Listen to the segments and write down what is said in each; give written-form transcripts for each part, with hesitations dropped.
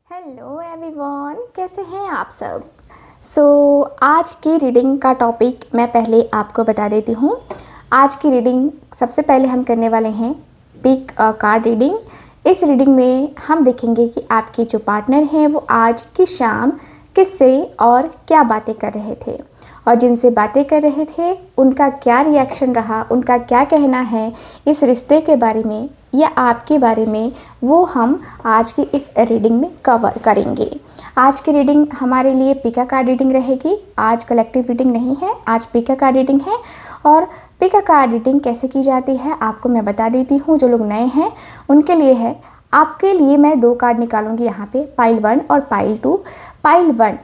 Hello everyone, कैसे हैं आप सब। आज की रीडिंग का टॉपिक मैं पहले आपको बता देती हूँ। आज की रीडिंग सबसे पहले हम करने वाले हैं पिक अ कार्ड रीडिंग। इस रीडिंग में हम देखेंगे कि आपके जो पार्टनर हैं वो आज की शाम किससे और क्या बातें कर रहे थे, और जिनसे बातें कर रहे थे उनका क्या रिएक्शन रहा, उनका क्या कहना है इस रिश्ते के बारे में या आपके बारे में, वो हम आज की इस रीडिंग में कवर करेंगे। आज की रीडिंग हमारे लिए पिका कार्ड रीडिंग रहेगी। आज कलेक्टिव रीडिंग नहीं है, आज पिका कार्ड रीडिंग है। और पिका कार्ड रीडिंग कैसे की जाती है आपको मैं बता देती हूँ। जो लोग नए हैं उनके लिए है। आपके लिए मैं दो कार्ड निकालूंगी यहाँ पे, पाइल 1 और पाइल 2। पाइल 1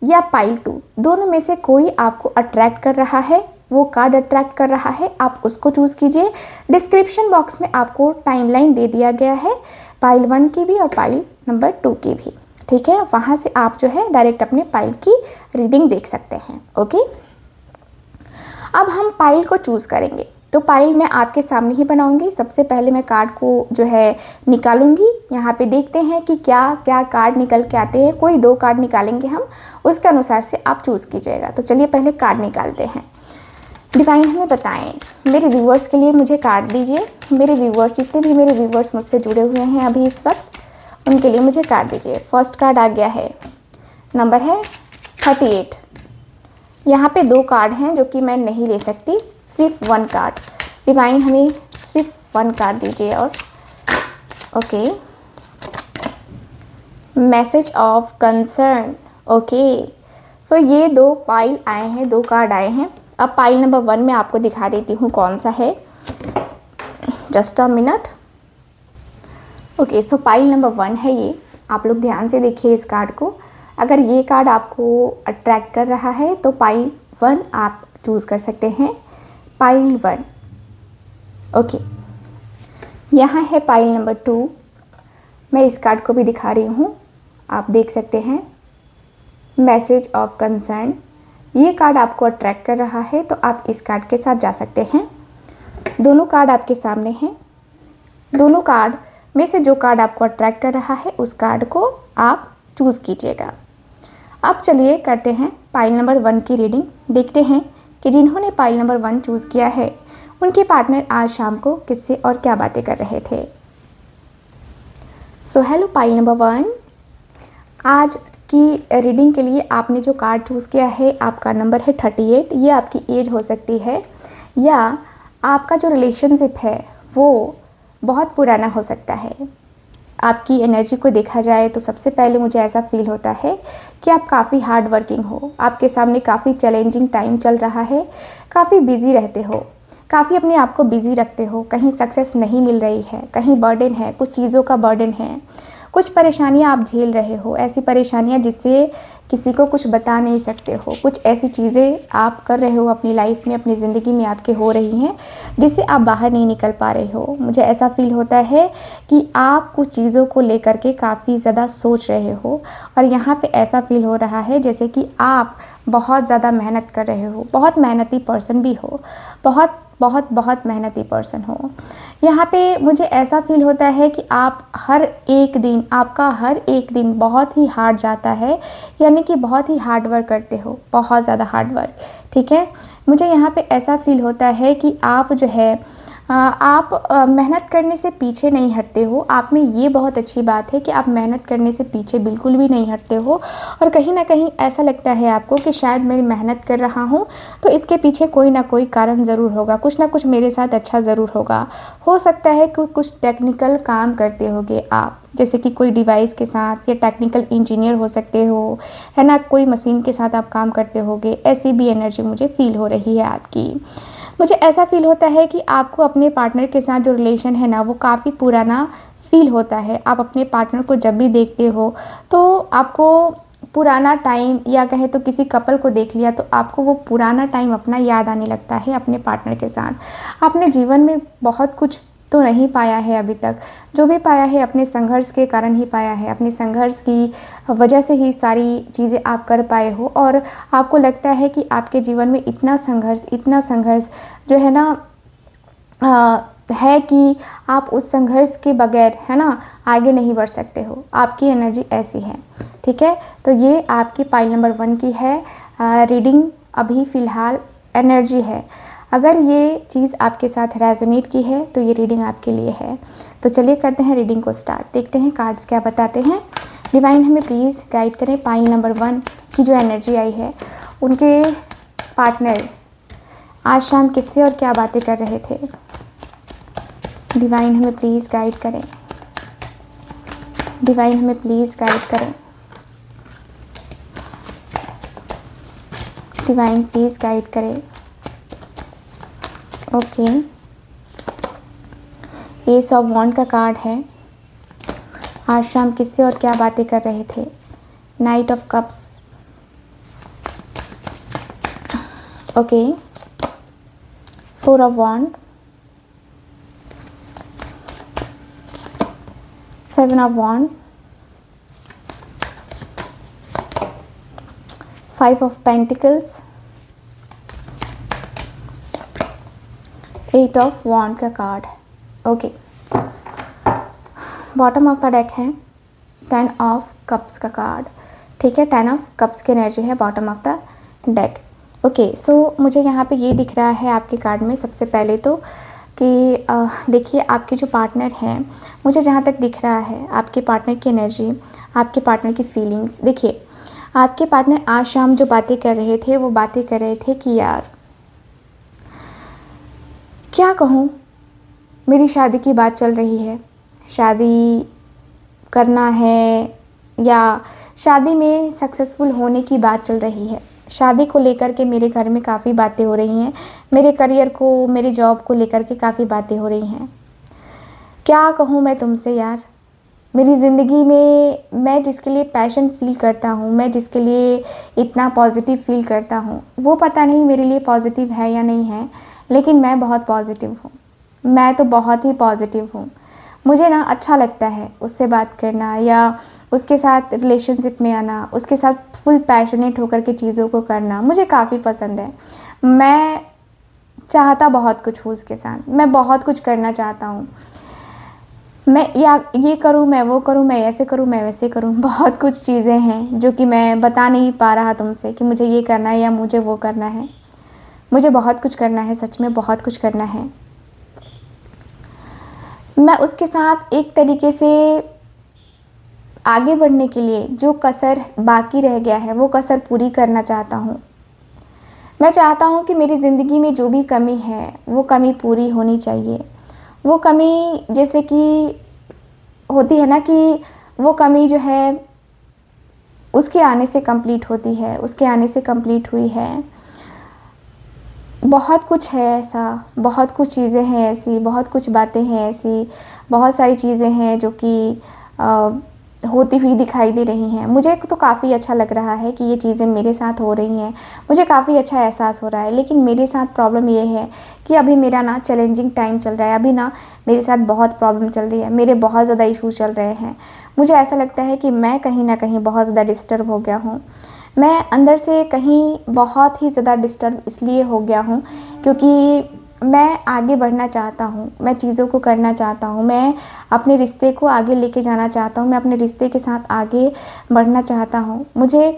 या पाइल 2 दोनों में से कोई आपको अट्रैक्ट कर रहा है, वो कार्ड अट्रैक्ट कर रहा है, आप उसको चूज़ कीजिए। डिस्क्रिप्शन बॉक्स में आपको टाइमलाइन दे दिया गया है, पाइल 1 की भी और पाइल नंबर 2 की भी। ठीक है, वहाँ से आप जो है डायरेक्ट अपने पाइल की रीडिंग देख सकते हैं। ओके, अब हम पाइल को चूज़ करेंगे। तो पाइल मैं आपके सामने ही बनाऊंगी। सबसे पहले मैं कार्ड को जो है निकालूंगी। यहाँ पे देखते हैं कि क्या क्या कार्ड निकल के आते हैं। कोई दो कार्ड निकालेंगे हम, उसके अनुसार से आप चूज़ कीजिएगा। तो चलिए पहले कार्ड निकालते हैं। डिवाइन हमें बताएं, मेरे व्यूवर्स के लिए मुझे कार्ड दीजिए। मेरे व्यूवर्स, जितने भी मेरे व्यूवर्स मुझसे जुड़े हुए हैं अभी इस वक्त, उनके लिए मुझे कार्ड दीजिए। फर्स्ट कार्ड आ गया है, नंबर है 38। यहाँ पे दो कार्ड हैं जो कि मैं नहीं ले सकती, सिर्फ 1 कार्ड। डिवाइन हमें सिर्फ 1 कार्ड दीजिए। और okay, message of concern. Okay, so ये दो पाइल आए हैं, दो कार्ड आए हैं। अब पाइल नंबर 1 में आपको दिखा देती हूँ कौन सा है। Just a minute. Okay, so pile number 1 है ये। आप लोग ध्यान से देखिए इस कार्ड को। अगर ये कार्ड आपको अट्रैक्ट कर रहा है तो पाइल 1 आप चूज़ कर सकते हैं। पाइल 1। ओके, यहाँ है पाइल नंबर 2। मैं इस कार्ड को भी दिखा रही हूँ, आप देख सकते हैं, मैसेज ऑफ कंसर्न। ये कार्ड आपको अट्रैक्ट कर रहा है तो आप इस कार्ड के साथ जा सकते हैं। दोनों कार्ड आपके सामने हैं। दोनों कार्ड में से जो कार्ड आपको अट्रैक्ट कर रहा है उस कार्ड को आप चूज़ कीजिएगा। अब चलिए करते हैं पाइल नंबर 1 की रीडिंग। देखते हैं कि जिन्होंने पाइल नंबर 1 चूज़ किया है उनके पार्टनर आज शाम को किससे और क्या बातें कर रहे थे। सो हेलो पाइल नंबर 1, आज की रीडिंग के लिए आपने जो कार्ड चूज़ किया है, आपका नंबर है 38। ये आपकी एज हो सकती है या आपका जो रिलेशनशिप है वो बहुत पुराना हो सकता है। आपकी एनर्जी को देखा जाए तो सबसे पहले मुझे ऐसा फील होता है कि आप काफ़ी हार्ड वर्किंग हो, आपके सामने काफ़ी चैलेंजिंग टाइम चल रहा है, काफ़ी बिजी रहते हो, काफ़ी अपने आप को बिजी रखते हो। कहीं सक्सेस नहीं मिल रही है, कहीं बर्डन है, कुछ चीज़ों का बर्डन है, कुछ परेशानियां आप झेल रहे हो। ऐसी परेशानियां जिससे किसी को कुछ बता नहीं सकते हो। कुछ ऐसी चीज़ें आप कर रहे हो अपनी लाइफ में, अपनी ज़िंदगी में आपके हो रही हैं जिससे आप बाहर नहीं निकल पा रहे हो। मुझे ऐसा फील होता है कि आप कुछ चीज़ों को लेकर के काफ़ी ज़्यादा सोच रहे हो, और यहाँ पे ऐसा फील हो रहा है जैसे कि आप बहुत ज़्यादा मेहनत कर रहे हो, बहुत मेहनती पर्सन भी हो, बहुत बहुत बहुत मेहनती पर्सन हो। यहाँ पे मुझे ऐसा फील होता है कि आप हर एक दिन, आपका हर एक दिन बहुत ही हार्ड जाता है, यानी कि बहुत ही हार्ड वर्क करते हो, बहुत ज़्यादा हार्ड वर्क। ठीक है, मुझे यहाँ पे ऐसा फील होता है कि आप जो है आप मेहनत करने से पीछे नहीं हटते हो। आप में ये बहुत अच्छी बात है कि आप मेहनत करने से पीछे बिल्कुल भी नहीं हटते हो, और कहीं ना कहीं ऐसा लगता है आपको कि शायद मैं मेहनत कर रहा हूँ तो इसके पीछे कोई ना कोई कारण ज़रूर होगा, कुछ ना कुछ मेरे साथ अच्छा ज़रूर होगा। हो सकता है कि कुछ टेक्निकल काम करते होगे आप, जैसे कि कोई डिवाइस के साथ, या टेक्निकल इंजीनियर हो सकते हो, है ना, कोई मशीन के साथ आप काम करते होगे। ऐसी भी एनर्जी मुझे फील हो रही है आपकी। मुझे ऐसा फील होता है कि आपको अपने पार्टनर के साथ जो रिलेशन है ना वो काफ़ी पुराना फील होता है। आप अपने पार्टनर को जब भी देखते हो तो आपको पुराना टाइम, या कहे तो किसी कपल को देख लिया तो आपको वो पुराना टाइम अपना याद आने लगता है अपने पार्टनर के साथ। आपने जीवन में बहुत कुछ तो नहीं पाया है अभी तक, जो भी पाया है अपने संघर्ष के कारण ही पाया है, अपने संघर्ष की वजह से ही सारी चीज़ें आप कर पाए हो। और आपको लगता है कि आपके जीवन में इतना संघर्ष जो है ना है कि आप उस संघर्ष के बगैर, है ना, आगे नहीं बढ़ सकते हो। आपकी एनर्जी ऐसी है, ठीक है। तो ये आपकी पाइल नंबर 1 की है रीडिंग। अभी फ़िलहाल एनर्जी है। अगर ये चीज़ आपके साथ रेजोनेट की है तो ये रीडिंग आपके लिए है। तो चलिए करते हैं रीडिंग को स्टार्ट। देखते हैं कार्ड्स क्या बताते हैं। डिवाइन हमें प्लीज़ गाइड करें। पाइल नंबर 1 की जो एनर्जी आई है, उनके पार्टनर आज शाम किससे और क्या बातें कर रहे थे। डिवाइन हमें प्लीज़ गाइड करें। डिवाइन हमें प्लीज़ गाइड करें। डिवाइन प्लीज़ गाइड करें। ओके, एस ऑफ वॉन्ड का कार्ड है। आज शाम किससे और क्या बातें कर रहे थे। Knight of cups. Okay, 4 of wand, 7 of wand, 5 of pentacles, 8 of wand का card. Okay, bottom of the deck है 10 ऑफ कप्स का कार्ड, ठीक है। 10 ऑफ कप्स की एनर्जी है bottom of the deck. Okay, so मुझे यहाँ पे ये दिख रहा है आपके कार्ड में सबसे पहले तो कि देखिए आपके जो पार्टनर हैं, मुझे जहाँ तक दिख रहा है आपके पार्टनर की एनर्जी, आपके पार्टनर की फीलिंग्स। देखिए आपके पार्टनर आज शाम जो बातें कर रहे थे, वो बातें कर रहे थे कि यार क्या कहूँ, मेरी शादी की बात चल रही है, शादी करना है या शादी में सक्सेसफुल होने की बात चल रही है। शादी को लेकर के मेरे घर में काफ़ी बातें हो रही हैं, मेरे करियर को, मेरी जॉब को लेकर के काफ़ी बातें हो रही हैं। क्या कहूँ मैं तुमसे यार, मेरी ज़िंदगी में मैं जिसके लिए पैशन फील करता हूँ, मैं जिसके लिए इतना पॉजिटिव फील करता हूँ, वो पता नहीं मेरे लिए पॉजिटिव है या नहीं है, लेकिन मैं बहुत पॉजिटिव हूँ। मैं तो बहुत ही पॉजिटिव हूँ। मुझे ना अच्छा लगता है उससे बात करना या उसके साथ रिलेशनशिप में आना, उसके साथ फुल पैशनेट होकर के चीज़ों को करना मुझे काफ़ी पसंद है। मैं चाहता बहुत कुछ हूँ उसके साथ, मैं बहुत कुछ करना चाहता हूँ। मैं या ये करूँ, मैं वो करूँ, मैं ऐसे करूँ, मैं वैसे करूँ, बहुत कुछ चीज़ें हैं जो कि मैं बता नहीं पा रहा तुमसे कि मुझे ये करना है या मुझे वो करना है। मुझे बहुत कुछ करना है, सच में बहुत कुछ करना है। मैं उसके साथ एक तरीके से आगे बढ़ने के लिए जो कसर बाकी रह गया है वो कसर पूरी करना चाहता हूँ। मैं चाहता हूँ कि मेरी ज़िंदगी में जो भी कमी है वो कमी पूरी होनी चाहिए। वो कमी जैसे कि होती है ना कि वो कमी जो है उसके आने से कंप्लीट होती है, उसके आने से कंप्लीट हुई है। बहुत कुछ है ऐसा, बहुत कुछ चीज़ें हैं ऐसी, बहुत कुछ बातें हैं ऐसी, बहुत सारी चीज़ें हैं जो कि होती हुई दिखाई दे रही हैं। मुझे तो काफ़ी अच्छा लग रहा है कि ये चीज़ें मेरे साथ हो रही हैं, मुझे काफ़ी अच्छा एहसास हो रहा है। लेकिन मेरे साथ प्रॉब्लम ये है कि अभी मेरा ना चैलेंजिंग टाइम चल रहा है, अभी ना मेरे साथ बहुत प्रॉब्लम चल रही है, मेरे बहुत ज़्यादा इशू चल रहे हैं। मुझे ऐसा लगता है कि मैं कहीं ना कहीं बहुत ज़्यादा डिस्टर्ब हो गया हूँ। मैं अंदर से कहीं बहुत ही ज़्यादा डिस्टर्ब इसलिए हो गया हूँ क्योंकि मैं आगे बढ़ना चाहता हूँ, मैं चीज़ों को करना चाहता हूँ, मैं अपने रिश्ते को आगे लेके जाना चाहता हूँ, मैं अपने रिश्ते के साथ आगे बढ़ना चाहता हूँ। मुझे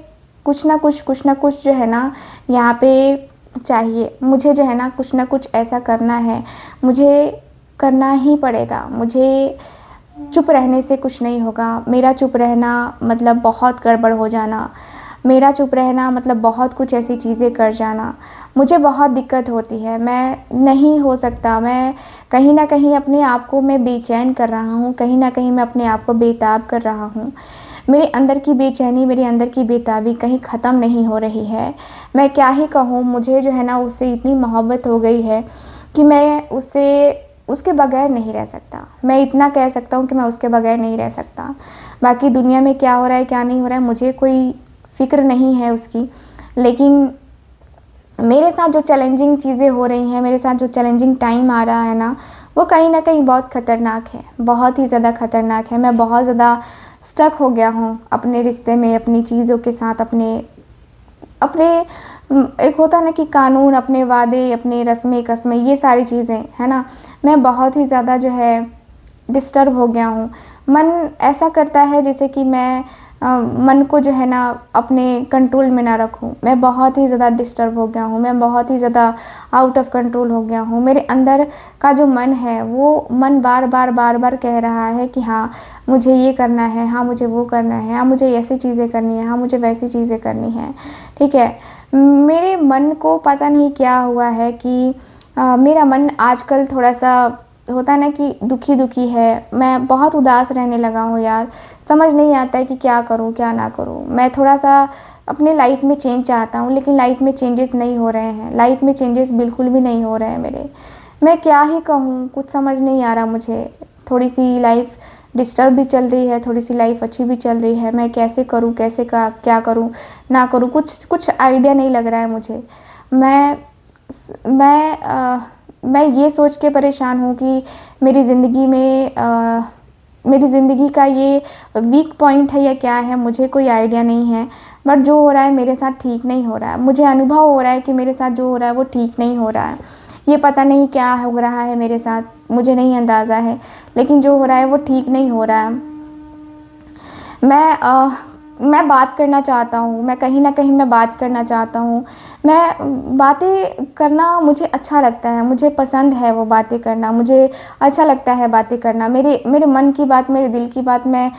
कुछ ना कुछ जो है ना यहाँ पे चाहिए। मुझे जो है ना कुछ ऐसा करना है, मुझे करना ही पड़ेगा। मुझे चुप रहने से कुछ नहीं होगा। मेरा चुप रहना मतलब बहुत गड़बड़ हो जाना, मेरा चुप रहना मतलब बहुत कुछ ऐसी चीज़ें कर जाना। मुझे बहुत दिक्कत होती है, मैं नहीं हो सकता। मैं कहीं ना कहीं अपने आप को मैं बेचैन कर रहा हूँ, कहीं ना कहीं मैं अपने आप को बेताब कर रहा हूँ। मेरे अंदर की बेचैनी, मेरे अंदर की बेताबी कहीं ख़त्म नहीं हो रही है। मैं क्या ही कहूँ, मुझे जो है ना उससे इतनी मोहब्बत हो गई है कि मैं उसके बगैर नहीं रह सकता। मैं इतना कह सकता हूँ कि मैं उसके बगैर नहीं रह सकता। बाकी दुनिया में क्या हो रहा है क्या नहीं हो रहा है मुझे कोई फ़िक्र नहीं है उसकी, लेकिन मेरे साथ जो चैलेंजिंग चीज़ें हो रही हैं, मेरे साथ जो चैलेंजिंग टाइम आ रहा है ना, वो कहीं ना कहीं बहुत ख़तरनाक है, बहुत ही ज़्यादा ख़तरनाक है। मैं बहुत ज़्यादा स्टक हो गया हूँ अपने रिश्ते में, अपनी चीज़ों के साथ, अपने एक होता है ना कि कानून, अपने वादे, अपने रस्में कस्में, ये सारी चीज़ें, है ना, मैं बहुत ही ज़्यादा जो है डिस्टर्ब हो गया हूँ। मन ऐसा करता है जैसे कि मैं मन को जो है ना अपने कंट्रोल में ना रखूँ। मैं बहुत ही ज़्यादा डिस्टर्ब हो गया हूँ, मैं बहुत ही ज़्यादा आउट ऑफ कंट्रोल हो गया हूँ। मेरे अंदर का जो मन है, वो मन बार बार बार बार कह रहा है कि हाँ मुझे ये करना है, हाँ मुझे वो करना है, हाँ मुझे ऐसी चीज़ें करनी है, हाँ मुझे वैसी चीज़ें करनी है। ठीक है, मेरे मन को पता नहीं क्या हुआ है कि मेरा मन आजकल थोड़ा सा होता है ना कि दुखी दुखी है। मैं बहुत उदास रहने लगा हूँ यार, समझ नहीं आता है कि क्या करूँ क्या ना करूँ। मैं थोड़ा सा अपने लाइफ में चेंज चाहता हूँ, लेकिन लाइफ में चेंजेस नहीं हो रहे हैं, लाइफ में चेंजेस बिल्कुल भी नहीं हो रहे हैं मेरे। मैं क्या ही कहूँ, कुछ समझ नहीं आ रहा मुझे। थोड़ी सी लाइफ डिस्टर्ब भी चल रही है, थोड़ी सी लाइफ अच्छी भी चल रही है। मैं कैसे करूँ, कैसे का क्या करूँ ना करूँ, कुछ कुछ आइडिया नहीं लग रहा है मुझे। मैं मैं ये सोच के परेशान हूँ कि मेरी ज़िंदगी में मेरी ज़िंदगी का ये वीक पॉइंट है या क्या है, मुझे कोई आइडिया नहीं है। बट जो हो रहा है मेरे साथ ठीक नहीं हो रहा है। मुझे अनुभव हो रहा है कि मेरे साथ जो हो रहा है वो ठीक नहीं हो रहा है। ये पता नहीं क्या हो रहा है मेरे साथ, मुझे नहीं अंदाज़ा है, लेकिन जो हो रहा है वो ठीक नहीं हो रहा है। मैं बात करना चाहता हूँ, मैं कहीं न कहीं मैं बात करना चाहता हूँ। मैं बातें करना मुझे अच्छा लगता है, मुझे पसंद है वो बातें करना, मुझे अच्छा लगता है बातें करना। मेरे मेरे मन की बात, मेरे दिल की बात मैं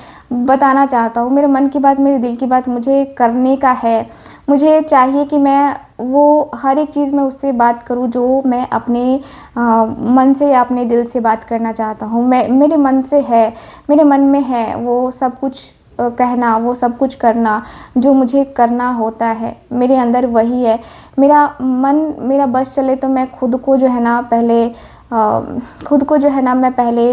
बताना चाहता हूँ। मेरे मन की बात, मेरे दिल की बात मुझे करने का है। मुझे चाहिए कि मैं वो हर एक चीज़ में उससे बात करूँ जो मैं अपने मन से या अपने दिल से बात करना चाहता हूँ। मैं मेरे मन से है, मेरे मन में है वो सब कुछ कहना, वो सब कुछ करना जो मुझे करना होता है, मेरे अंदर वही है। मेरा मन, मेरा बस चले तो मैं खुद को जो है ना पहले खुद को जो है ना मैं पहले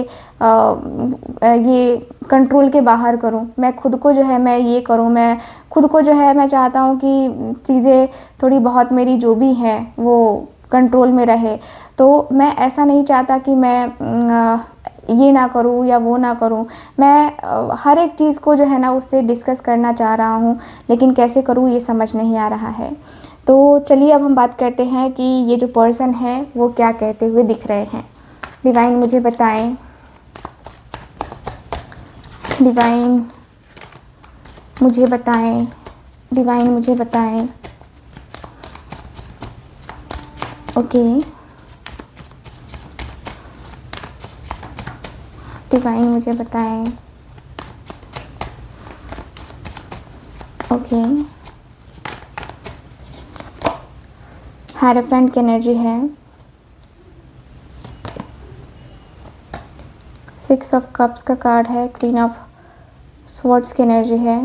ये कंट्रोल के बाहर करूं। मैं खुद को जो है मैं ये करूं, मैं खुद को जो है मैं चाहता हूं कि चीज़ें थोड़ी बहुत मेरी जो भी हैं वो कंट्रोल में रहे। तो मैं ऐसा नहीं चाहता कि मैं ये ना करूँ या वो ना करूँ। मैं हर एक चीज़ को जो है ना उससे डिस्कस करना चाह रहा हूँ, लेकिन कैसे करूँ ये समझ नहीं आ रहा है। तो चलिए अब हम बात करते हैं कि ये जो पर्सन है वो क्या कहते हुए दिख रहे हैं। डिवाइन मुझे बताएं, डिवाइन मुझे बताएं, डिवाइन मुझे बताएं। ओके, डिवाइन मुझे बताएं। ओके, हायरोफेंट की एनर्जी है, 6 ऑफ कप्स का कार्ड है, क्वीन ऑफ स्वॉर्ड्स की एनर्जी है।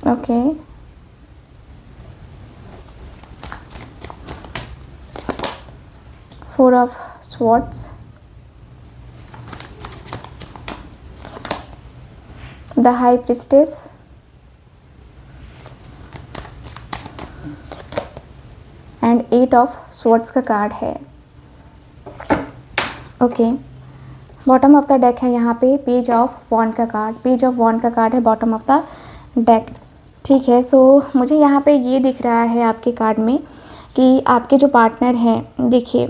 Okay, four of swords, the high priestess, and 8 of swords का कार्ड है। Okay, bottom of the deck है यहाँ पे पेज ऑफ वॉन्ड का कार्ड, पेज ऑफ वॉन्ड का कार्ड है बॉटम ऑफ द डेक। ठीक है, सो मुझे यहाँ पे ये दिख रहा है आपके कार्ड में कि आपके जो पार्टनर हैं, देखिए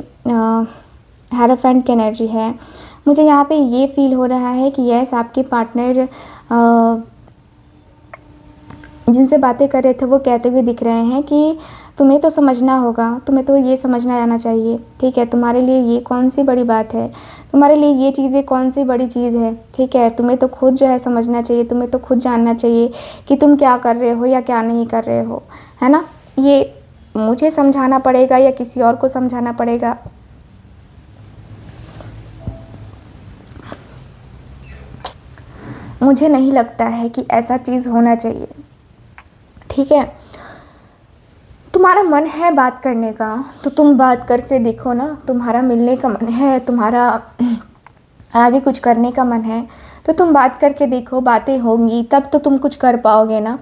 हायरोफेंट की एनर्जी है। मुझे यहाँ पे ये फील हो रहा है कि यस आपके पार्टनर जिनसे बातें कर रहे थे वो कहते हुए दिख रहे हैं कि तुम्हें तो समझना होगा, तुम्हें तो ये समझना आना चाहिए। ठीक है, तुम्हारे लिए ये कौन सी बड़ी बात है, तुम्हारे लिए ये चीज़ें कौन सी बड़ी चीज़ है। ठीक है, तुम्हें तो खुद जो है समझना चाहिए, तुम्हें तो खुद जानना चाहिए कि तुम क्या कर रहे हो या क्या नहीं कर रहे हो, है ना। ये मुझे समझाना पड़ेगा या किसी और को समझाना पड़ेगा, मुझे नहीं लगता है कि ऐसा चीज़ होना चाहिए। ठीक है, तुम्हारा मन है बात करने का तो तुम बात करके देखो ना। तुम्हारा मिलने का मन है, तुम्हारा आगे कुछ करने का मन है तो तुम बात करके देखो। बातें होंगी तब तो तुम कुछ कर पाओगे ना,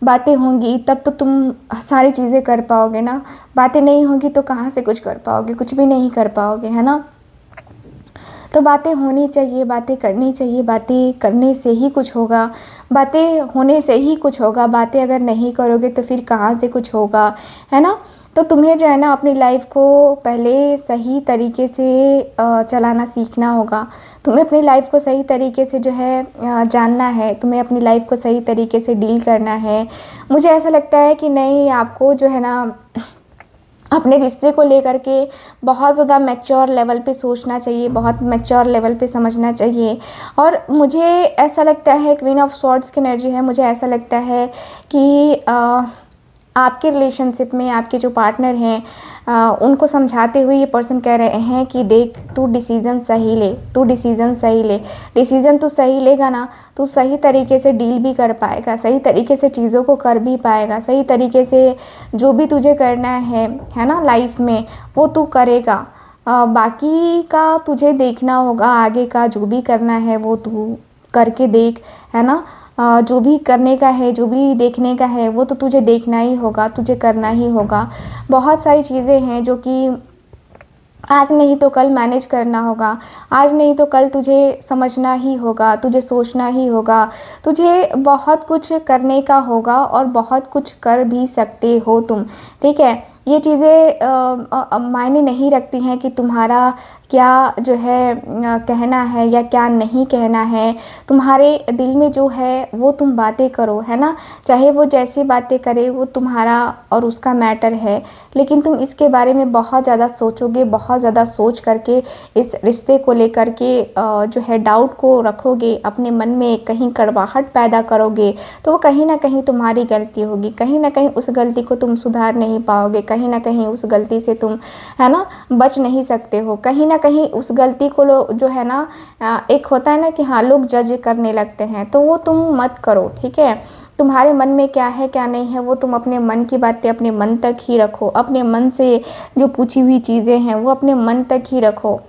बातें होंगी तब तो तुम सारी चीज़ें कर पाओगे ना। बातें नहीं होंगी तो कहाँ से कुछ कर पाओगे, कुछ भी नहीं कर पाओगे, है ना। तो बातें होनी चाहिए, बातें करनी चाहिए, बातें करने से ही कुछ होगा, बातें होने से ही कुछ होगा। बातें अगर नहीं करोगे तो फिर कहाँ से कुछ होगा, है ना। तो तुम्हें जो है ना अपनी लाइफ को पहले सही तरीके से चलाना सीखना होगा। तुम्हें अपनी लाइफ को सही तरीके से जो है जानना है, तुम्हें अपनी लाइफ को सही तरीके से डील करना है। मुझे ऐसा लगता है कि नहीं, आपको जो है ना अपने रिश्ते को लेकर के बहुत ज़्यादा मैच्योर लेवल पे सोचना चाहिए, बहुत मैच्योर लेवल पे समझना चाहिए। और मुझे ऐसा लगता है, क्वीन ऑफ स्वॉर्ड्स की एनर्जी है, मुझे ऐसा लगता है कि आपके रिलेशनशिप में आपके जो पार्टनर हैं उनको समझाते हुए ये पर्सन कह रहे हैं कि देख, तू डिसीज़न सही ले, तू डिसीज़न सही ले। डिसीज़न तू सही लेगा ना, तू सही तरीके से डील भी कर पाएगा, सही तरीके से चीज़ों को कर भी पाएगा, सही तरीके से जो भी तुझे करना है ना लाइफ में, वो तू करेगा। बाकी का तुझे देखना होगा, आगे का जो भी करना है वो तू करके देख, है ना। जो भी करने का है, जो भी देखने का है, वो तो तुझे देखना ही होगा, तुझे करना ही होगा। बहुत सारी चीज़ें हैं जो कि आज नहीं तो कल मैनेज करना होगा, आज नहीं तो कल तुझे समझना ही होगा, तुझे सोचना ही होगा, तुझे बहुत कुछ करने का होगा और बहुत कुछ कर भी सकते हो तुम, ठीक है। ये चीज़ें मायने नहीं रखती हैं कि तुम्हारा क्या जो है कहना है या क्या नहीं कहना है। तुम्हारे दिल में जो है वो तुम बातें करो, है ना। चाहे वो जैसी बातें करे, वो तुम्हारा और उसका मैटर है, लेकिन तुम इसके बारे में बहुत ज़्यादा सोचोगे, बहुत ज़्यादा सोच करके इस रिश्ते को लेकर के जो है डाउट को रखोगे, अपने मन में कहीं कड़वाहट पैदा करोगे, तो वो कहीं ना कहीं तुम्हारी गलती होगी। कहीं ना कहीं उस गलती को तुम सुधार नहीं पाओगे, कहीं ना कहीं उस गलती से तुम, है ना, बच नहीं सकते हो। कहीं ना कहीं उस गलती को जो है ना एक होता है ना कि हाँ, लोग जज करने लगते हैं, तो वो तुम मत करो, ठीक है। तुम्हारे मन में क्या है क्या नहीं है वो तुम अपने मन की बातें अपने मन तक ही रखो। अपने मन से जो पूछी हुई चीज़ें हैं वो अपने मन तक ही रखो।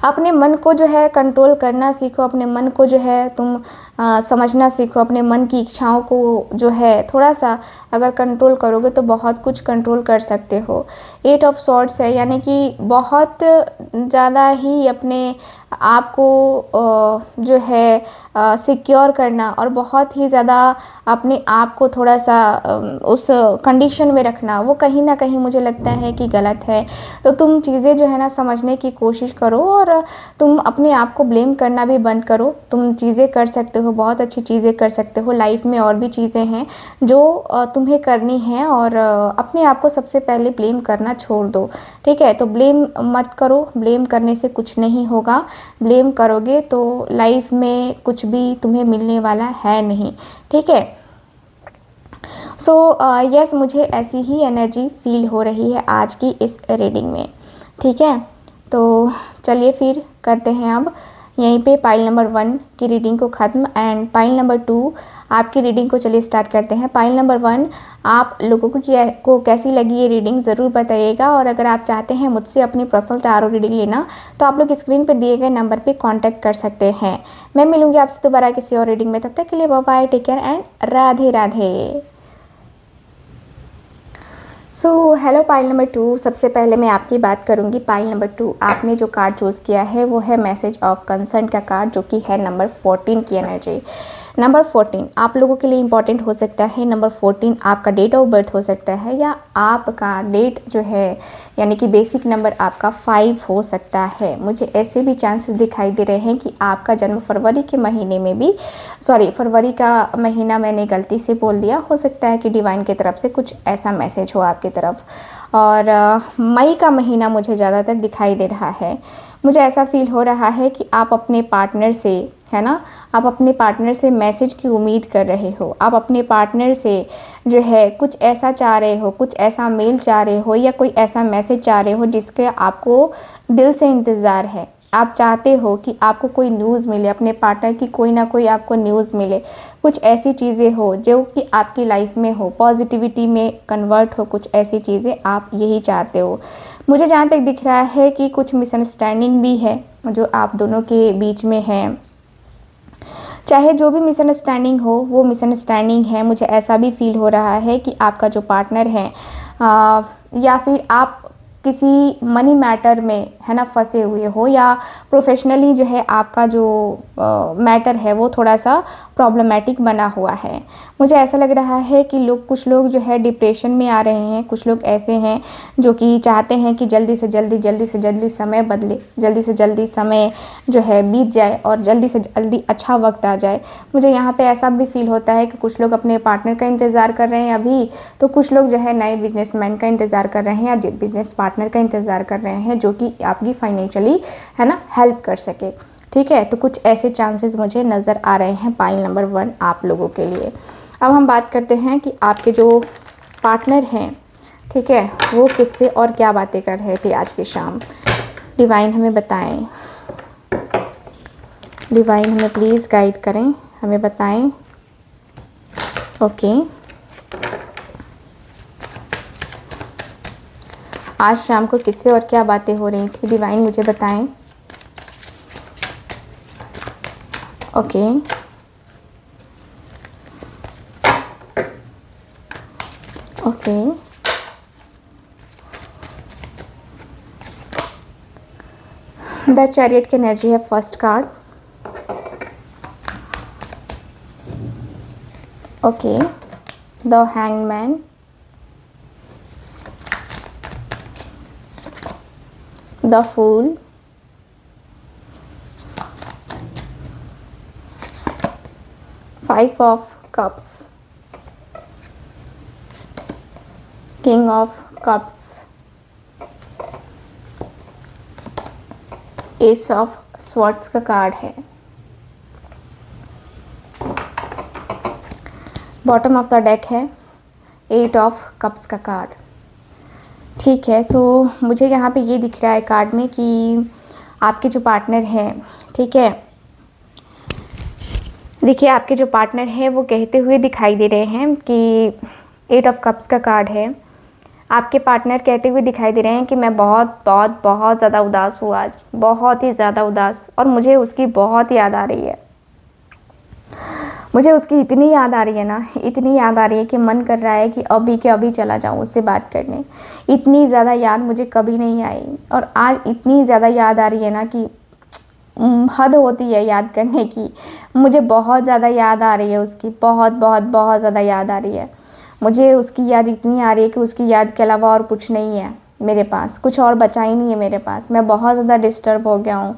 अपने मन को जो है कंट्रोल करना सीखो, अपने मन को जो है तुम समझना सीखो। अपने मन की इच्छाओं को जो है थोड़ा सा अगर कंट्रोल करोगे तो बहुत कुछ कंट्रोल कर सकते हो। 8 ऑफ सॉर्ड्स है, यानी कि बहुत ज़्यादा ही अपने आप को जो है सिक्योर करना और बहुत ही ज़्यादा अपने आप को थोड़ा सा उस कंडीशन में रखना, वो कहीं ना कहीं मुझे लगता है कि गलत है। तो तुम चीज़ें जो है ना समझने की कोशिश करो और तुम अपने आप को ब्लेम करना भी बंद करो। तुम चीज़ें कर सकते हो, बहुत अच्छी चीज़ें कर सकते हो। लाइफ में और भी चीज़ें हैं जो तुम्हें करनी है और अपने आप को सबसे पहले ब्लेम करना छोड़ दो, ठीक है। तो ब्लेम मत करो, ब्लेम करने से कुछ नहीं होगा। ब्लेम करोगे तो लाइफ में कुछ भी तुम्हें मिलने वाला है नहीं, ठीक है। सो यस, मुझे ऐसी ही एनर्जी फील हो रही है आज की इस रीडिंग में, ठीक है। तो चलिए फिर करते हैं अब यहीं पे पाइल नंबर 1 की रीडिंग को ख़त्म एंड पाइल नंबर 2 आपकी रीडिंग को चलिए स्टार्ट करते हैं। पाइल नंबर 1 आप लोगों को कैसी लगी ये रीडिंग ज़रूर बताइएगा। और अगर आप चाहते हैं मुझसे अपनी पर्सनल टारो रीडिंग लेना तो आप लोग स्क्रीन पर दिए गए नंबर पे कांटेक्ट कर सकते हैं। मैं मिलूंगी आपसे दोबारा किसी और रीडिंग में, तब तक के लिए bye bye, take care and Radhe Radhe. So hello पाइल नंबर 2, सबसे पहले मैं आपकी बात करूंगी। पाइल नंबर 2 आपने जो कार्ड चूज़ किया है वो है मैसेज ऑफ कंसर्न का कार्ड, जो कि है नंबर 14 की एनर्जी। नंबर 14 आप लोगों के लिए इंपॉर्टेंट हो सकता है। नंबर 14 आपका डेट ऑफ बर्थ हो सकता है या आपका डेट जो है यानी कि बेसिक नंबर आपका 5 हो सकता है। मुझे ऐसे भी चांसेस दिखाई दे रहे हैं कि आपका जन्म फरवरी के महीने में भी, फरवरी का महीना मैंने गलती से बोल दिया, हो सकता है कि डिवाइन की तरफ से कुछ ऐसा मैसेज हो आपकी तरफ। और मई का महीना मुझे ज़्यादातर दिखाई दे रहा है। मुझे ऐसा फील हो रहा है कि आप अपने पार्टनर से, है ना, आप अपने पार्टनर से मैसेज की उम्मीद कर रहे हो। आप अपने पार्टनर से जो है कुछ ऐसा चाह रहे हो, कुछ ऐसा मेल चाह रहे हो या कोई ऐसा मैसेज चाह रहे हो जिसके आपको दिल से इंतज़ार है। आप चाहते हो कि आपको कोई न्यूज़ मिले, अपने पार्टनर की कोई ना कोई आपको न्यूज़ मिले, कुछ ऐसी चीज़ें हो जो कि आपकी लाइफ में हो, पॉजिटिविटी में कन्वर्ट हो, कुछ ऐसी चीज़ें आप यही चाहते हो। मुझे जहाँ तक दिख रहा है कि कुछ मिसअंडरस्टैंडिंग भी है जो आप दोनों के बीच में है। चाहे जो भी मिसअंडरस्टैंडिंग हो वो मिसअंडरस्टैंडिंग है। मुझे ऐसा भी फील हो रहा है कि आपका जो पार्टनर है या फिर आप किसी मनी मैटर में है ना फंसे हुए हो, या प्रोफेशनली जो है आपका जो मैटर है वो थोड़ा सा प्रॉब्लमेटिक बना हुआ है। मुझे ऐसा लग रहा है कि कुछ लोग जो है डिप्रेशन में आ रहे हैं। कुछ लोग ऐसे हैं जो कि चाहते हैं कि जल्दी से जल्दी समय बदले, जल्दी से जल्दी समय जो है बीत जाए और जल्दी से जल्दी अच्छा वक्त आ जाए। मुझे यहाँ पे ऐसा भी फील होता है कि कुछ लोग अपने पार्टनर का इंतज़ार कर रहे हैं अभी, तो कुछ लोग जो है नए बिजनेसमैन का इंतज़ार कर रहे हैं या बिजनेस पार्टनर का इंतज़ार कर रहे हैं जो कि आपकी फाइनेंशियली है ना हेल्प कर सके। ठीक है, तो कुछ ऐसे चांसेस मुझे नज़र आ रहे हैं पाइल नंबर 1 आप लोगों के लिए। अब हम बात करते हैं कि आपके जो पार्टनर हैं, ठीक है, वो किससे और क्या बातें कर रहे थे आज की शाम। डिवाइन हमें बताएं, डिवाइन हमें प्लीज़ गाइड करें, हमें बताएं। ओके, आज शाम को किससे और क्या बातें हो रही थी, डिवाइन मुझे बताएं। ओके, ओके, द चैरियट की एनर्जी है first card. Okay, the hangman, the fool, five of cups, king of cups, ace of swords का कार्ड है, बॉटम ऑफ द डेक है एट ऑफ कप्स का कार्ड। ठीक है, तो मुझे यहाँ पे ये दिख रहा है कार्ड में कि आपके जो पार्टनर हैं, ठीक है, देखिए आपके जो पार्टनर हैं वो कहते हुए दिखाई दे रहे हैं कि एट ऑफ कप्स का कार्ड है। आपके पार्टनर कहते हुए दिखाई दे रहे हैं कि मैं बहुत बहुत बहुत ज़्यादा उदास हूँ आज, बहुत ही ज़्यादा उदास, और मुझे उसकी बहुत याद आ रही है। मुझे उसकी इतनी याद आ रही है ना, इतनी याद आ रही है कि मन कर रहा है कि अभी के अभी चला जाऊँ उससे बात करने। इतनी ज़्यादा याद मुझे कभी नहीं आई, और आज इतनी ज़्यादा याद आ रही है ना कि हद होती है याद करने की। मुझे बहुत ज़्यादा याद आ रही है उसकी, बहुत बहुत बहुत ज़्यादा याद आ रही है। मुझे उसकी याद इतनी आ रही है कि उसकी याद के अलावा और कुछ नहीं है मेरे पास, कुछ और बचा ही नहीं है मेरे पास। मैं बहुत ज़्यादा डिस्टर्ब हो गया हूँ,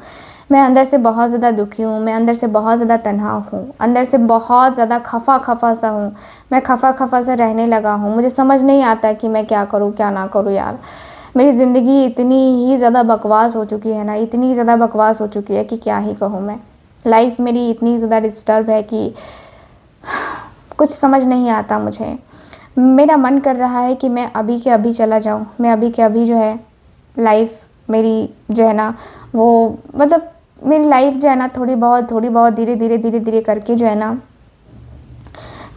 मैं अंदर से बहुत ज़्यादा दुखी हूँ, मैं अंदर से बहुत ज़्यादा तन्हा हूँ, अंदर से बहुत ज़्यादा खफा सा हूँ, मैं खफा सा रहने लगा हूँ। मुझे समझ नहीं आता कि मैं क्या करूँ क्या ना करूँ यार। मेरी ज़िंदगी इतनी ही ज़्यादा बकवास हो चुकी है ना, इतनी ज़्यादा बकवास हो चुकी है कि क्या ही कहूँ मैं। लाइफ मेरी इतनी ज़्यादा डिस्टर्ब है कि कुछ समझ नहीं आता मुझे। मेरा मन कर रहा है कि मैं अभी के अभी चला जाऊँ, मैं अभी के अभी जो है लाइफ मेरी जो है ना वो, मतलब मेरी लाइफ जो है ना थोड़ी बहुत धीरे धीरे करके जो है ना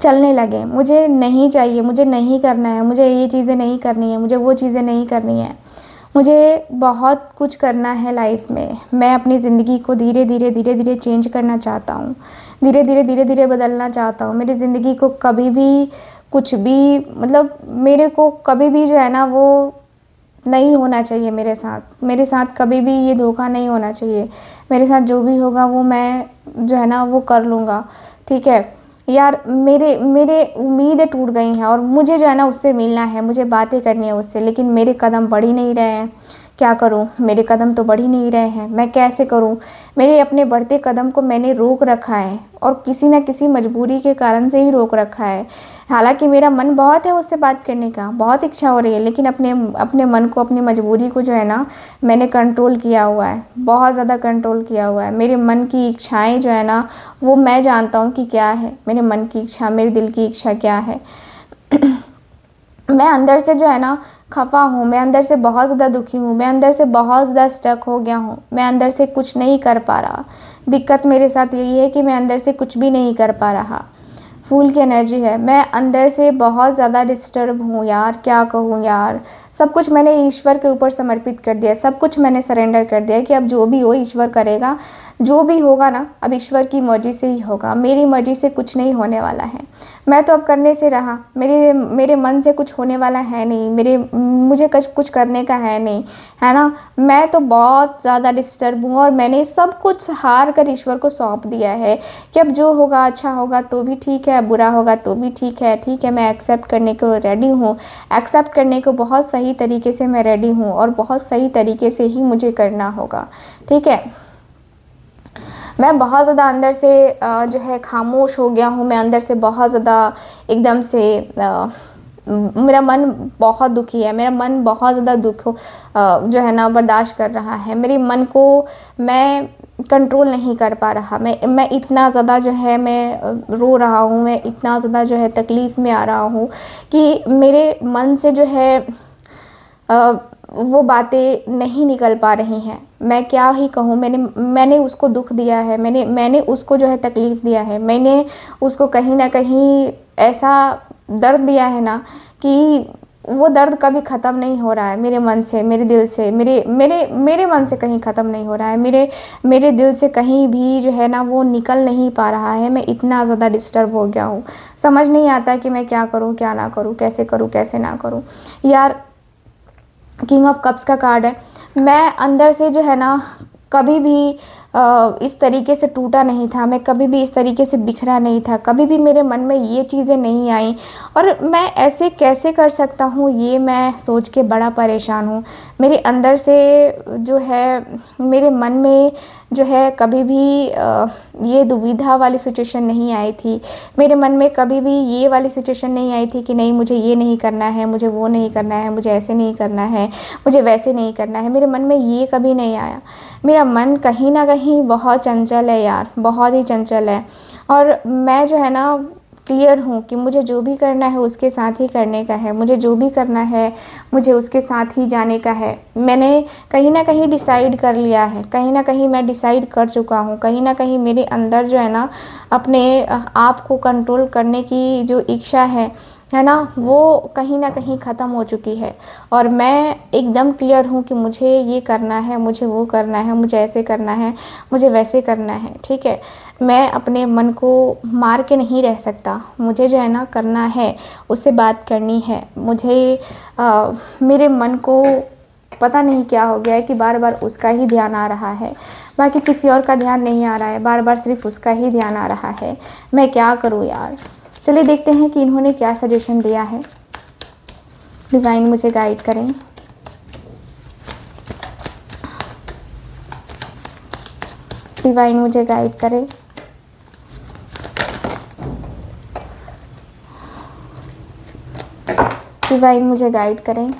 चलने लगे। मुझे नहीं चाहिए, मुझे नहीं करना है, मुझे ये चीज़ें नहीं करनी है, मुझे वो चीज़ें नहीं करनी है। मुझे बहुत कुछ करना है लाइफ में। मैं अपनी ज़िंदगी को धीरे धीरे चेंज करना चाहता हूँ, धीरे धीरे बदलना चाहता हूँ। मेरी ज़िंदगी को कभी भी कुछ भी, मतलब मेरे को कभी भी जो है ना वो नहीं होना चाहिए मेरे साथ कभी भी ये धोखा नहीं होना चाहिए। मेरे साथ जो भी होगा वो मैं जो है ना वो कर लूँगा। ठीक है यार, मेरे उम्मीदें टूट गई हैं और मुझे जो है ना उससे मिलना है, मुझे बातें करनी है उससे, लेकिन मेरे कदम बढ़ ही नहीं रहे हैं। क्या करूं, मेरे कदम तो बढ़ ही नहीं रहे हैं, मैं कैसे करूं। मेरे अपने बढ़ते कदम को मैंने रोक रखा है और किसी न किसी मजबूरी के कारण से ही रोक रखा है। हालांकि मेरा मन बहुत है उससे बात करने का, बहुत इच्छा हो रही है, लेकिन अपने मन को, अपनी मजबूरी को जो है ना मैंने कंट्रोल किया हुआ है, बहुत ज़्यादा कंट्रोल किया हुआ है। मेरे मन की इच्छाएँ जो है ना वो मैं जानता हूँ कि क्या है मेरे मन की इच्छा, मेरे दिल की इच्छा क्या है। मैं अंदर से जो है ना खफा हूँ, मैं अंदर से बहुत ज़्यादा दुखी हूँ, मैं अंदर से बहुत ज़्यादा स्टक हो गया हूँ, मैं अंदर से कुछ नहीं कर पा रहा। दिक्कत मेरे साथ यही है कि मैं अंदर से कुछ भी नहीं कर पा रहा। फूल की एनर्जी है, मैं अंदर से बहुत ज़्यादा डिस्टर्ब हूँ यार, क्या कहूँ यार, सब कुछ मैंने ईश्वर के ऊपर समर्पित कर दिया, सब कुछ मैंने सरेंडर कर दिया कि अब जो भी हो ईश्वर करेगा, जो भी होगा ना अब ईश्वर की मर्जी से ही होगा, मेरी मर्जी से कुछ नहीं होने वाला है। मैं तो अब करने से रहा, मेरे मन से कुछ होने वाला है नहीं, मुझे कुछ करने का है नहीं, है ना। मैं तो बहुत ज़्यादा डिस्टर्ब हूँ और मैंने सब कुछ हार कर ईश्वर को सौंप दिया है कि अब जो होगा अच्छा होगा तो भी ठीक है, बुरा होगा तो भी ठीक है, मैं एक्सेप्ट करने को रेडी हूँ, एक्सेप्ट करने को बहुत सही तरीके से मैं रेडी हूँ और बहुत सही तरीके से ही मुझे करना होगा, ठीक है। मैं बहुत ज़्यादा अंदर से जो है खामोश हो गया हूँ, मैं अंदर से बहुत ज़्यादा एकदम से मेरा मन बहुत दुखी है, मेरा मन बहुत ज़्यादा जो है ना बर्दाश्त कर रहा है। मेरे मन को मैं कंट्रोल नहीं कर पा रहा, मैं इतना ज़्यादा जो है मैं रो रहा हूँ, मैं इतना ज़्यादा जो है तकलीफ़ में आ रहा हूँ कि मेरे मन से जो है वो बातें नहीं निकल पा रही हैं। मैं क्या ही कहूँ, मैंने उसको दुख दिया है, मैंने उसको जो है तकलीफ़ दिया है, मैंने उसको कहीं ना कहीं ऐसा दर्द दिया है ना कि वो दर्द कभी ख़त्म नहीं हो रहा है मेरे मन से, मेरे दिल से, मेरे मन से कहीं ख़त्म नहीं हो रहा है, मेरे दिल से कहीं भी जो है ना वो निकल नहीं पा रहा है। मैं इतना ज़्यादा डिस्टर्ब हो गया हूँ, समझ नहीं आता कि मैं क्या करूँ क्या ना करूँ, कैसे करूँ कैसे ना करूँ। यार किंग ऑफ कप्स का कार्ड है। मैं अंदर से जो है ना कभी भी इस तरीके से टूटा नहीं था, मैं कभी भी इस तरीके से बिखरा नहीं था, कभी भी मेरे मन में ये चीज़ें नहीं आई और मैं ऐसे कैसे कर सकता हूँ, ये मैं सोच के बड़ा परेशान हूँ। मेरे अंदर से जो है मेरे मन में जो है कभी भी ये दुविधा वाली सिचुएशन नहीं आई थी, मेरे मन में कभी भी ये वाली सिचुएशन नहीं आई थी कि नहीं मुझे ये नहीं करना है, मुझे वो नहीं करना है, मुझे ऐसे नहीं करना है, मुझे वैसे नहीं करना है। मेरे मन में ये कभी नहीं आया। मेरा मन कहीं ना कहीं बहुत चंचल है यार, बहुत ही चंचल है और मैं जो है ना क्लियर हूँ कि मुझे जो भी करना है उसके साथ ही करने का है, मुझे जो भी करना है मुझे उसके साथ ही जाने का है। मैंने कहीं ना कहीं डिसाइड कर लिया है, कहीं ना कहीं मैं डिसाइड कर चुका हूँ, कहीं ना कहीं मेरे अंदर जो है ना अपने आप को कंट्रोल करने की जो इच्छा है ना वो कहीं ना कहीं ख़त्म हो चुकी है और मैं एकदम क्लियर हूँ कि मुझे ये करना है, मुझे वो करना है, मुझे ऐसे करना है, मुझे वैसे करना है, ठीक है। मैं अपने मन को मार के नहीं रह सकता, मुझे जो है ना करना है, उससे बात करनी है। मुझे मेरे मन को पता नहीं क्या हो गया है कि बार बार उसका ही ध्यान आ रहा है, बाकी किसी और का ध्यान नहीं आ रहा है, बार बार सिर्फ उसका ही ध्यान आ रहा है। मैं क्या करूँ यार। चलिए देखते हैं कि इन्होंने क्या सजेशन दिया है। डिवाइन मुझे गाइड करें। डिवाइन मुझे गाइड करें। डिवाइन मुझे गाइड करें।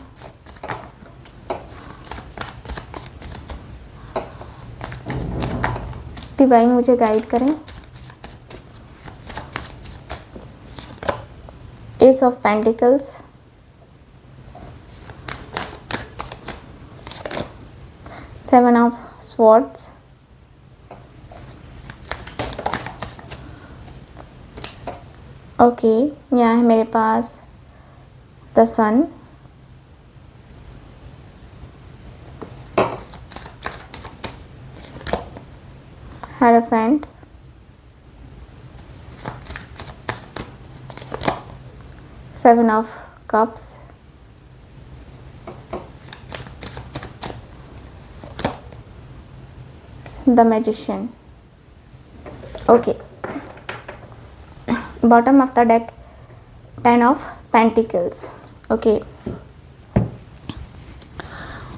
डिवाइन मुझे गाइड करें। Ace of Pentacles, Seven of Swords, okay यहाँ है मेरे पास the sun, hierophant, Seven of Cups, the Magician. Okay, bottom of the deck, Ten of Pentacles. Okay,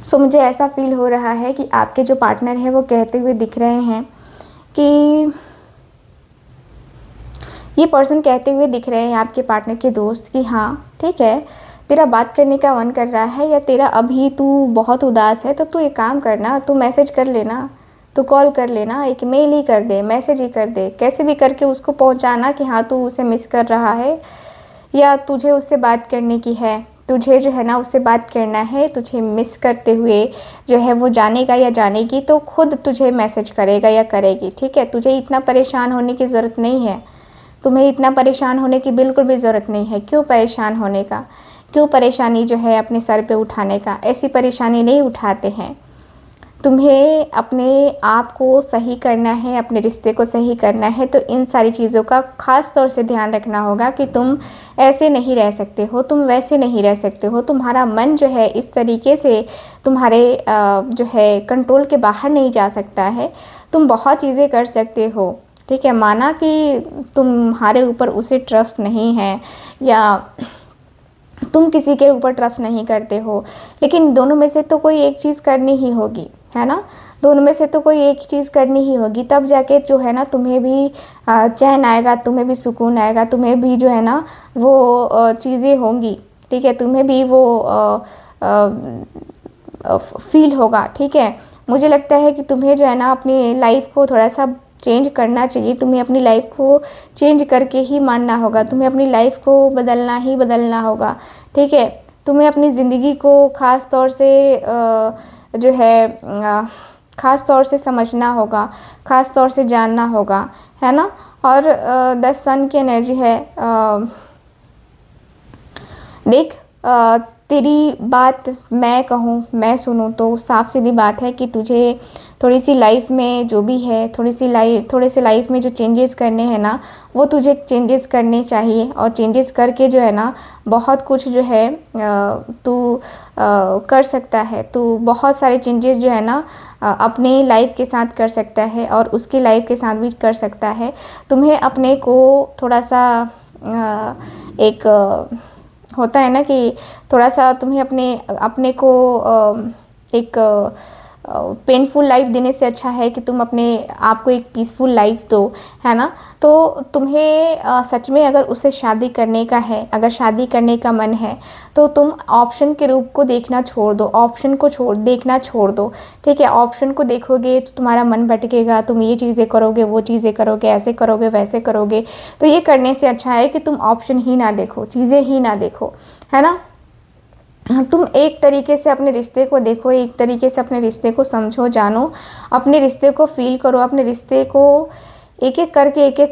सो मुझे ऐसा फील हो रहा है कि आपके जो पार्टनर है वो कहते हुए दिख रहे हैं कि ये पर्सन कहते हुए दिख रहे हैं आपके पार्टनर के दोस्त कि हाँ ठीक है, तेरा बात करने का मन कर रहा है या तेरा अभी तू बहुत उदास है तो तू एक काम करना, तू मैसेज कर लेना, तू कॉल कर लेना, एक मेल ही कर दे, मैसेज ही कर दे, कैसे भी करके उसको पहुंचाना कि हाँ तू उसे मिस कर रहा है या तुझे उससे बात करने की है, तुझे जो है ना उससे बात करना है, तुझे मिस करते हुए जो है वो जानेगा या जानेगी तो खुद तुझे मैसेज करेगा या करेगी, ठीक है। तुझे इतना परेशान होने की ज़रूरत नहीं है, तुम्हें इतना परेशान होने की बिल्कुल भी ज़रूरत नहीं है। क्यों परेशान होने का, क्यों परेशानी जो है अपने सर पे उठाने का, ऐसी परेशानी नहीं उठाते हैं। तुम्हें अपने आप को सही करना है, अपने रिश्ते को सही करना है, तो इन सारी चीज़ों का ख़ास तौर से ध्यान रखना होगा कि तुम ऐसे नहीं रह सकते हो, तुम वैसे नहीं रह सकते हो। तुम्हारा मन जो है इस तरीके से तुम्हारे जो है कंट्रोल के बाहर नहीं जा सकता है। तुम बहुत चीज़ें कर सकते हो, ठीक है। माना कि तुम्हारे ऊपर उसे ट्रस्ट नहीं है या तुम किसी के ऊपर ट्रस्ट नहीं करते हो, लेकिन दोनों में से तो कोई एक चीज़ करनी ही होगी, है ना। दोनों में से तो कोई एक चीज़ करनी ही होगी, तब जाके जो है ना तुम्हें भी चैन आएगा, तुम्हें भी सुकून आएगा, तुम्हें भी जो है ना वो चीज़ें होंगी, ठीक है। तुम्हें भी वो फील होगा, ठीक है। मुझे लगता है कि तुम्हें जो है ना अपनी लाइफ को थोड़ा सा चेंज करना चाहिए। तुम्हें अपनी लाइफ को चेंज करके ही मानना होगा, तुम्हें अपनी लाइफ को बदलना ही बदलना होगा, ठीक है। तुम्हें अपनी ज़िंदगी को ख़ास तौर से जो है ख़ास तौर से समझना होगा, ख़ास तौर से जानना होगा, है ना। और 10 सन की एनर्जी है। देख, तेरी बात मैं कहूँ, मैं सुनूँ तो साफ सीधी बात है कि तुझे थोड़ी सी लाइफ में जो भी है, थोड़े से लाइफ में जो चेंजेस करने हैं ना, वो तुझे चेंजेस करने चाहिए। और चेंजेस करके जो है ना बहुत कुछ जो है तू कर सकता है। तू बहुत सारे चेंजेस जो है ना अपने लाइफ के साथ कर सकता है और उसकी लाइफ के साथ भी कर सकता है। तुम्हें अपने को थोड़ा सा एक होता है ना कि थोड़ा सा तुम्हें अपने को एक पेनफुल लाइफ देने से अच्छा है कि तुम अपने आप को एक पीसफुल लाइफ दो, है ना। तो तुम्हें सच में अगर उससे शादी करने का है, अगर शादी करने का मन है, तो तुम ऑप्शन के रूप को देखना छोड़ दो, ऑप्शन को देखना छोड़ दो, ठीक है। ऑप्शन को देखोगे तो तुम्हारा मन भटकेगा, तुम ये चीज़ें करोगे, वो चीज़ें करोगे, ऐसे करोगे, वैसे करोगे। तो ये करने से अच्छा है कि तुम ऑप्शन ही ना देखो, चीज़ें ही ना देखो, है ना। तुम एक तरीके से अपने रिश्ते को देखो, एक तरीके से अपने रिश्ते को समझो, जानो, अपने रिश्ते को फील करो, अपने रिश्ते को एक एक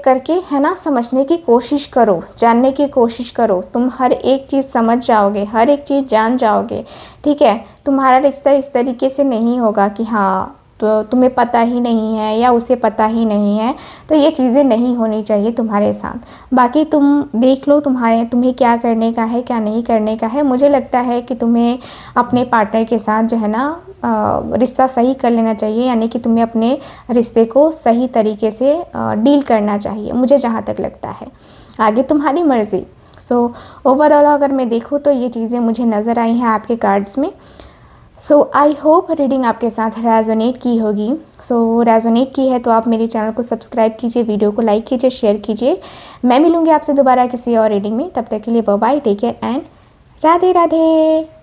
करके है ना समझने की कोशिश करो, जानने की कोशिश करो। तुम हर एक चीज़ समझ जाओगे, हर एक चीज़ जान जाओगे, ठीक है। तुम्हारा रिश्ता इस तरीके से नहीं होगा कि हाँ तो तुम्हें पता ही नहीं है या उसे पता ही नहीं है। तो ये चीज़ें नहीं होनी चाहिए तुम्हारे साथ। बाकी तुम देख लो तुम्हें क्या करने का है, क्या नहीं करने का है। मुझे लगता है कि तुम्हें अपने पार्टनर के साथ जो है ना रिश्ता सही कर लेना चाहिए, यानी कि तुम्हें अपने रिश्ते को सही तरीके से डील करना चाहिए, मुझे जहाँ तक लगता है। आगे तुम्हारी मर्ज़ी। सो ओवरऑल अगर मैं देखूँ तो ये चीज़ें मुझे नज़र आई हैं आपके कार्ड्स में। सो आई होप रीडिंग आपके साथ रेजोनेट की होगी। सो रेजोनेट की है तो आप मेरे चैनल को सब्सक्राइब कीजिए, वीडियो को लाइक कीजिए, शेयर कीजिए। मैं मिलूँगी आपसे दोबारा किसी और रीडिंग में। तब तक के लिए bye bye, take care and Radhe Radhe.